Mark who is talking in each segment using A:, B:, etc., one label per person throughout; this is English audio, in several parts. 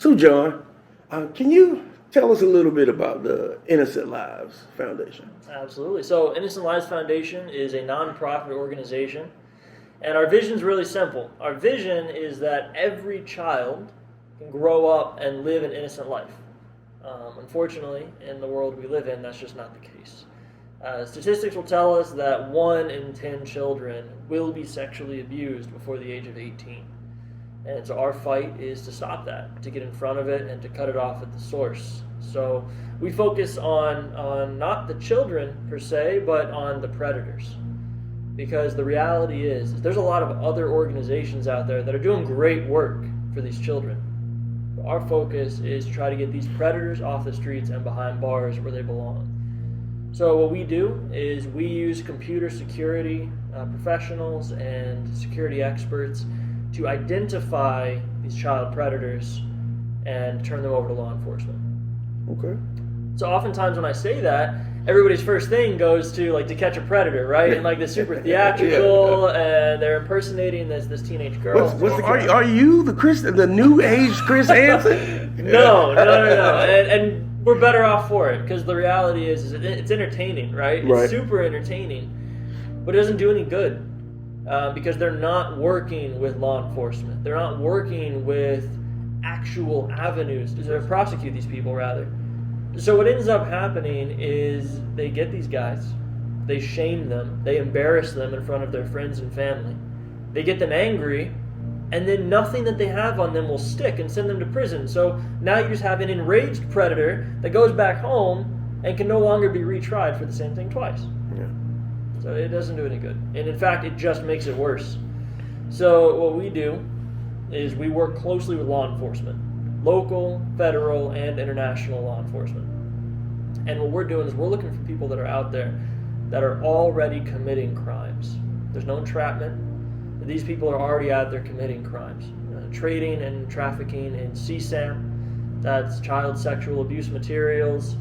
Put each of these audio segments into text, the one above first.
A: So, John, can you tell us a little bit about the Innocent Lives Foundation?
B: Absolutely. So Innocent Lives Foundation is a nonprofit organization, and our vision is really simple. Our vision is that every child can grow up and live an innocent life. Unfortunately, in the world we live in, that's just not the case. Statistics will tell us that 1 in 10 children will be sexually abused before the age of 18. And so our fight is to stop that, to get in front of it and to cut it off at the source. So we focus on not the children per se, but on the predators. Because the reality is there's a lot of other organizations out there that are doing great work for these children. But our focus is to try to get these predators off the streets and behind bars where they belong. So what we do is we use computer security professionals and security experts to identify these child predators and turn them over to law enforcement.
A: Okay.
B: So oftentimes when I say that, everybody's first thing goes to To Catch a Predator, right? And the super theatrical, and they're impersonating this teenage girl.
A: Are you the new age Chris Hansen?
B: No. And we're better off for it, because the reality is it's entertaining, right? It's super entertaining, but it doesn't do any good. Because they're not working with law enforcement. They're not working with actual avenues to prosecute these people, rather. So what ends up happening is they get these guys, they shame them, they embarrass them in front of their friends and family. They get them angry, and then nothing that they have on them will stick and send them to prison. So now you just have an enraged predator that goes back home and can no longer be retried for the same thing twice.
A: Yeah.
B: So it doesn't do any good. And in fact, it just makes it worse. So what we do is we work closely with law enforcement, local, federal, and international law enforcement. And what we're doing is we're looking for people that are out there that are already committing crimes. There's no entrapment. These people are already out there committing crimes. Trading and trafficking in CSAM, that's child sexual abuse materials,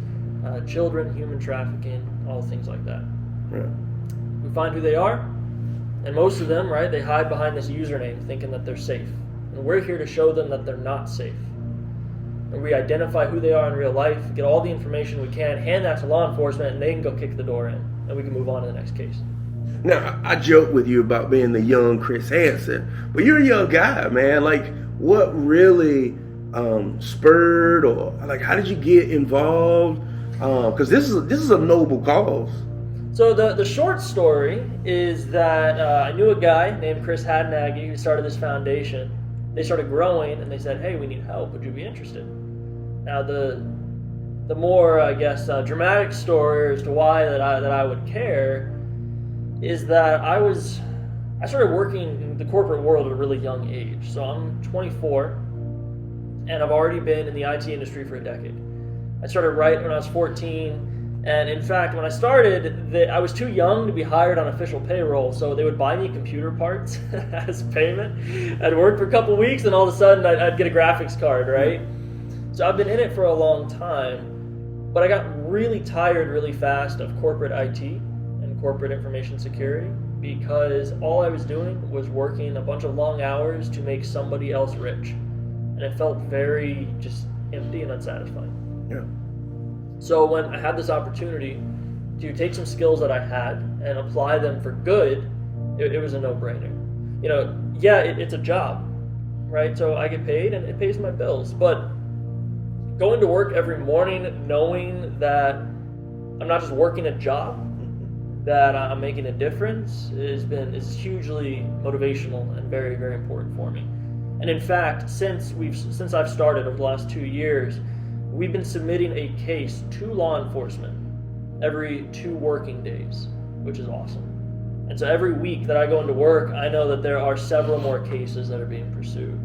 B: children, human trafficking, all things like that.
A: Yeah.
B: We find who they are, and most of them, right, they hide behind this username thinking that they're safe. And we're here to show them that they're not safe. And we identify who they are in real life, get all the information we can, hand that to law enforcement, and they can go kick the door in, and we can move on to the next case.
A: Now, I joke with you about being the young Chris Hansen, but you're a young guy, man. What really spurred, or how did you get involved? Because this is a noble cause.
B: So the short story is that I knew a guy named Chris Hadnaggy who started this foundation. They started growing, and they said, "Hey, we need help. Would you be interested?" Now the more, I guess, dramatic story as to why that I would care is that I started working in the corporate world at a really young age. So I'm 24, and I've already been in the IT industry for a decade. I started right when I was 14. And in fact, when I started, I was too young to be hired on official payroll, so they would buy me computer parts as payment. I'd work for a couple weeks, and all of a sudden I'd get a graphics card, right? So I've been in it for a long time, but I got really tired really fast of corporate IT and corporate information security, because all I was doing was working a bunch of long hours to make somebody else rich. And it felt very just empty and unsatisfying.
A: Yeah.
B: So when I had this opportunity to take some skills that I had and apply them for good, it was a no-brainer. It's a job, right? So I get paid and it pays my bills. But going to work every morning knowing that I'm not just working a job, that I'm making a difference is hugely motivational and very, very important for me. And in fact, since I've started over the last 2 years, we've been submitting a case to law enforcement every 2 working days, which is awesome. And so every week that I go into work, I know that there are several more cases that are being pursued.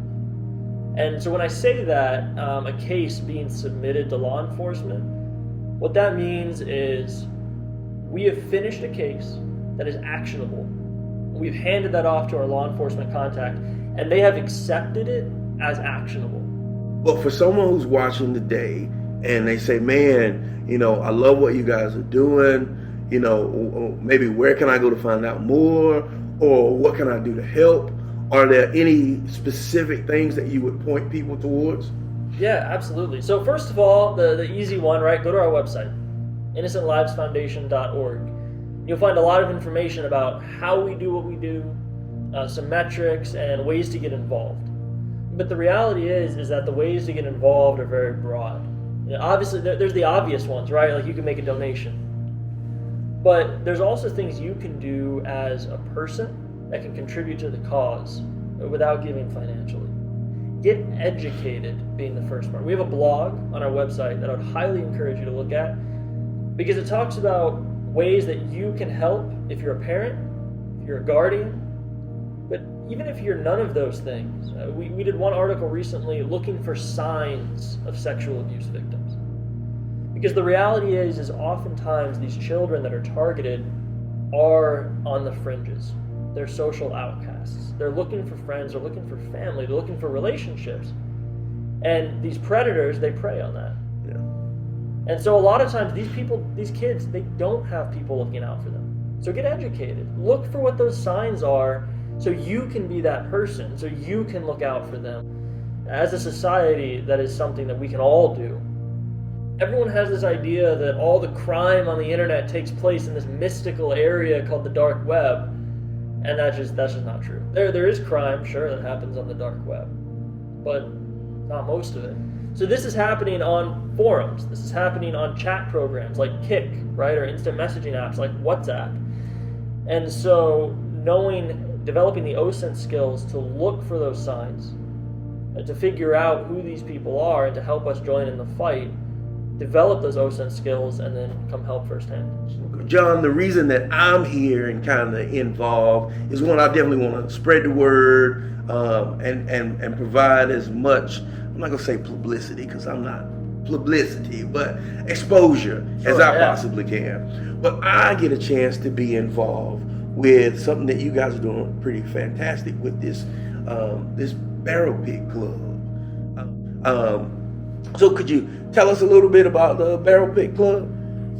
B: And so when I say that, a case being submitted to law enforcement, what that means is we have finished a case that is actionable. We've handed that off to our law enforcement contact, and they have accepted it as actionable.
A: But for someone who's watching today and they say, man, I love what you guys are doing, maybe where can I go to find out more, or what can I do to help? Are there any specific things that you would point people towards?
B: Yeah, absolutely. So first of all, the easy one, right? Go to our website, innocentlivesfoundation.org. You'll find a lot of information about how we do what we do, some metrics, and ways to get involved. But the reality is that the ways to get involved are very broad. You know, obviously, there's the obvious ones, right? Like you can make a donation. But there's also things you can do as a person that can contribute to the cause without giving financially. Get educated being the first part. We have a blog on our website that I would highly encourage you to look at because it talks about ways that you can help if you're a parent, if you're a guardian, but even if you're none of those things. We did one article recently looking for signs of sexual abuse victims. Because the reality is oftentimes these children that are targeted are on the fringes. They're social outcasts. They're looking for friends, they're looking for family, they're looking for relationships. And these predators, they prey on that. Yeah. And so a lot of times these kids, they don't have people looking out for them. So get educated. Look for what those signs are so you can be that person, so you can look out for them. As a society, that is something that we can all do. Everyone has this idea that all the crime on the internet takes place in this mystical area called the dark web. And that's just not true. There is crime, sure, that happens on the dark web, but not most of it. So this is happening on forums. This is happening on chat programs like Kik, right, or instant messaging apps like WhatsApp. And so developing the OSINT skills to look for those signs, to figure out who these people are, and to help us join in the fight, develop those OSINT skills, and then come help firsthand.
A: John, the reason that I'm here and kind of involved is one, I definitely want to spread the word and provide as much, I'm not going to say publicity because I'm not publicity, but exposure as I possibly can. But I get a chance to be involved with something that you guys are doing pretty fantastic with this Barrel Pit Club. So could you tell us a little bit about the Barrel Pit Club?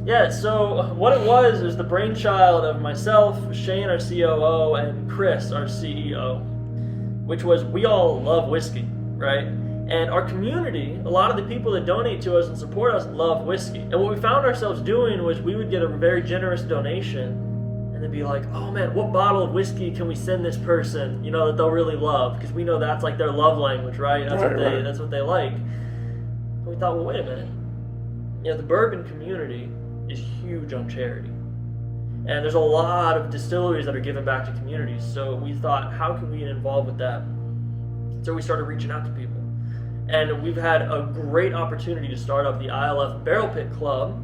B: Yeah, so what it was is the brainchild of myself, Shane, our COO, and Chris, our CEO, which was we all love whiskey, right? And our community, a lot of the people that donate to us and support us love whiskey. And what we found ourselves doing was we would get a very generous donation and then be like, oh man, what bottle of whiskey can we send this person, that they'll really love? Because we know that's like their love language, right? That's what they like. And we thought, well, wait a minute. The bourbon community is huge on charity. And there's a lot of distilleries that are giving back to communities. So we thought, how can we get involved with that? So we started reaching out to people. And we've had a great opportunity to start up the ILF Barrel Pit Club,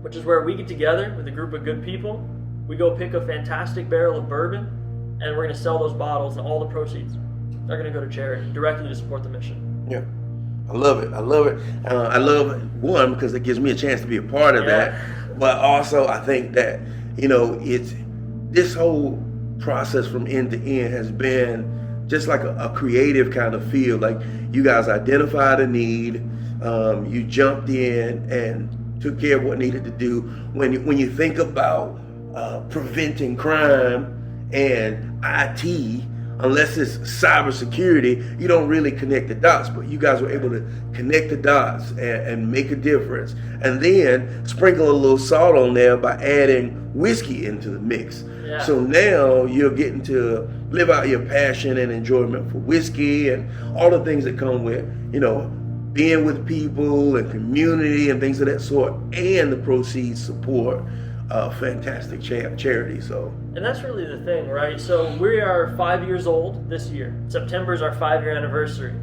B: which is where we get together with a group of good people. We go pick a fantastic barrel of bourbon, and we're going to sell those bottles, and all the proceeds are going to go to charity, directly to support the mission.
A: Yeah. I love it. I love one, because it gives me a chance to be a part of that. But also, I think that, it's this whole process from end to end has been just like a creative kind of feel. Like you guys identified a need, you jumped in and took care of what needed to do. When you think about preventing crime and IT, unless it's cybersecurity, you don't really connect the dots. But you guys were able to connect the dots and make a difference. And then sprinkle a little salt on there by adding whiskey into the mix. Yeah. So now you're getting to live out your passion and enjoyment for whiskey and all the things that come with, being with people and community and things of that sort. And the proceeds support fantastic charity.
B: And that's really the thing, right? So we are 5 years old this year. September is our 5-year anniversary.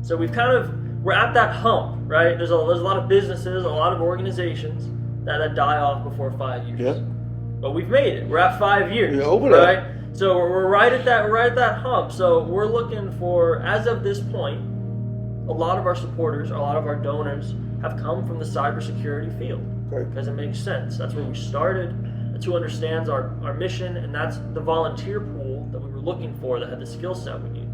B: So we're at that hump, right? There's a lot of businesses, a lot of organizations that die off before 5 years.
A: Yeah.
B: But we've made it. We're at 5 years,
A: over
B: right? So we're right at that hump. So we're looking for, as of this point, a lot of our supporters, a lot of our donors have come from the cybersecurity field. Because it makes sense. That's where we started. That's who understands our mission, and that's the volunteer pool that we were looking for that had the skill set we need.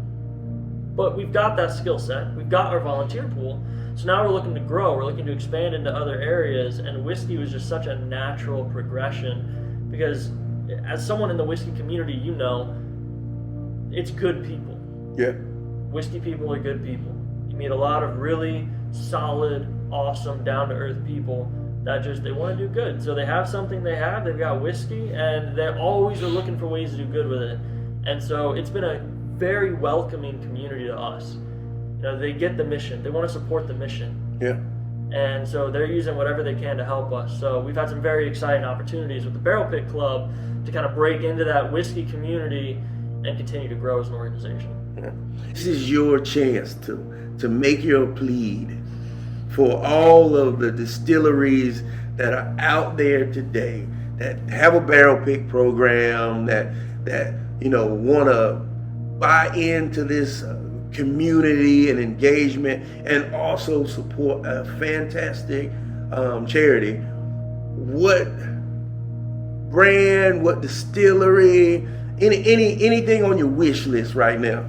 B: But we've got that skill set. We've got our volunteer pool. So now we're looking to grow. We're looking to expand into other areas, and whiskey was just such a natural progression because as someone in the whiskey community, it's good people.
A: Yeah.
B: Whiskey people are good people. You meet a lot of really solid, awesome, down-to-earth people that just, they want to do good. So they have something they've got whiskey, and they always are looking for ways to do good with it. And so it's been a very welcoming community to us. You know, they get the mission. They want to support the mission.
A: Yeah.
B: And so they're using whatever they can to help us. So we've had some very exciting opportunities with the Barrel Pit Club to kind of break into that whiskey community and continue to grow as an organization.
A: Yeah. This is your chance to make your plead for all of the distilleries that are out there today that have a barrel pick program, that want to buy into this community and engagement, and also support a fantastic charity. What brand, what distillery, anything on your wish list right now?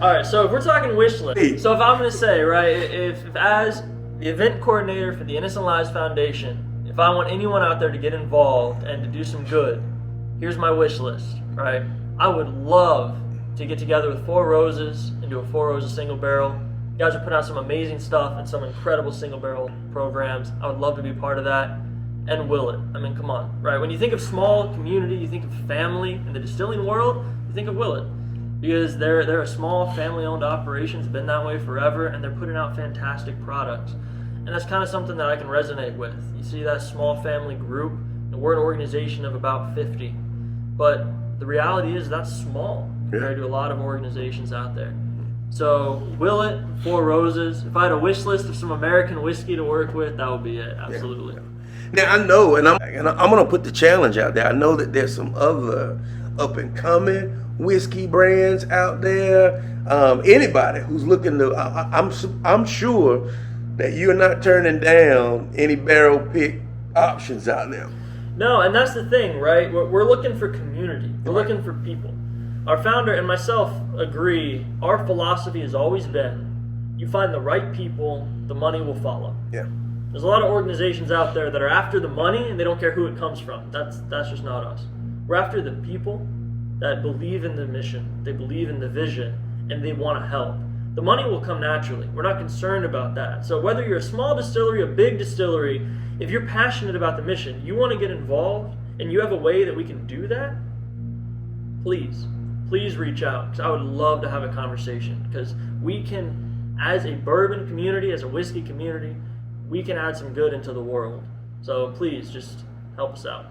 B: All right, so if we're talking wish list, so if I'm going to say, right, if as the event coordinator for the Innocent Lives Foundation, if I want anyone out there to get involved and to do some good, here's my wish list, right? I would love to get together with Four Roses and do a Four Roses single barrel. You guys are putting out some amazing stuff and some incredible single barrel programs. I would love to be part of that. And Willet. I mean, come on, right? When you think of small community, you think of family in the distilling world, you think of Willet. Because they're a small family-owned operation. It's been that way forever, and they're putting out fantastic products. And that's kind of something that I can resonate with. You see that small family group, and we're an organization of about 50. But the reality is that's small compared to a lot of organizations out there. So Willet, Four Roses, if I had a wish list of some American whiskey to work with, that would be it, absolutely.
A: Yeah. Now I know, and I'm going to put the challenge out there. I know that there's some other up-and-coming whiskey brands out there. Anybody who's looking to, I'm sure that you're not turning down any barrel pick options out there.
B: No, and that's the thing, right? We're looking for community. We're looking for people. Our founder and myself agree, our philosophy has always been, you find the right people, the money will follow.
A: Yeah.
B: There's a lot of organizations out there that are after the money and they don't care who it comes from. That's just not us. We're after the people that believe in the mission, they believe in the vision, and they want to help. The money will come naturally. We're not concerned about that. So whether you're a small distillery, a big distillery, if you're passionate about the mission, you want to get involved, and you have a way that we can do that, please reach out, because I would love to have a conversation, because we can, as a bourbon community, as a whiskey community, we can add some good into the world. So please just help us out.